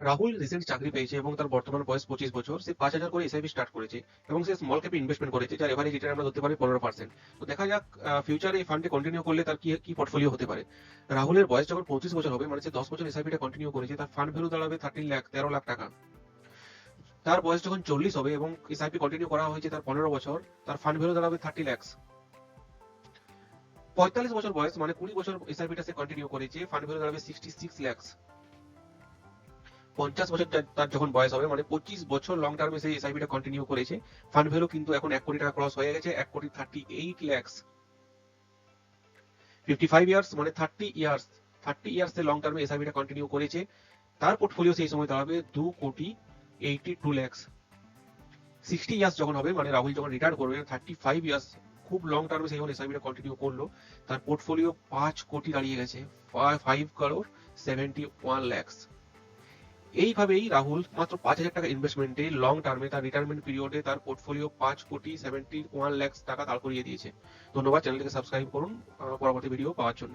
Rahul recent চাকরি পেয়েছে এবং তার বর্তমান বয়স 25 বছর। সে 5,000 করে এসআইপি স্টার্ট করেছে এবং সে স্মল ক্যাপে ইনভেস্টমেন্ট করেছে, যার এভারেজ রিটার্ন আমরা ধরতে পারি 15%। তো দেখা যাক ফিউচারে এই ফান্ডে কন্টিনিউ করলে তার কি কি পোর্টফোলিও হতে পারে। রাহুলের বয়স যখন 35 বছর হবে, মানে সে 10 বছর এসআইপিটা কন্টিনিউ করেছে, তার ফান্ড ভ্যালু দাঁড়াবে 13 লাখ টাকা। তার বয়স যখন 40 হবে এবং এসআইপি কন্টিনিউ করা হয়েছে তার 15 বছর, তার ফান্ড ভ্যালু দাঁড়াবে 30 লাখ। 45 বছর বয়স, মানে 20 বছর এসআইপিটা সে কন্টিনিউ করেছে, ফান্ড ভ্যালু দাঁড়াবে 66 লাখ। 50 বছর তার যখন বয়স হবে, মানে 25 বছর লং টার্মে সেই এসআইপিটা কন্টিনিউ করেছে, ফান্ড ভ্যালু কিন্তু এখন 1 কোটি টাকা ক্রস হয়ে গেছে, 1,38,00,000। 55 ইয়ার্স, মানে 30 ইয়ার্স লং টার্মে এসআইপিটা কন্টিনিউ করেছে, তার পোর্টফোলিও সেই সময় দাঁড়াবে 2,82,00,000। 60 ইয়ার্স যখন হবে, মানে রাহুল যখন রিটায়ার করবে, 35 ইয়ার্স, খুব লং টার্মে সেই এসআইপিটা কন্টিনিউ করলো, তার পোর্টফোলিও 5 কোটি দাঁড়িয়ে গেছে, 5,71,00,000। এইভাবেই রাহুল মাত্র 5,000 টাকা ইনভেস্টমেন্টে লং টার্মে তার রিটায়ারমেন্ট পিরিয়ডে তার পোর্টফোলিও 5,71,00,000 টাকা দাঁড় করিয়ে দিয়েছে। ধন্যবাদ, চ্যানেলটিকে সাবস্ক্রাইব করুন পরবর্তী ভিডিও পাওয়ার জন্য।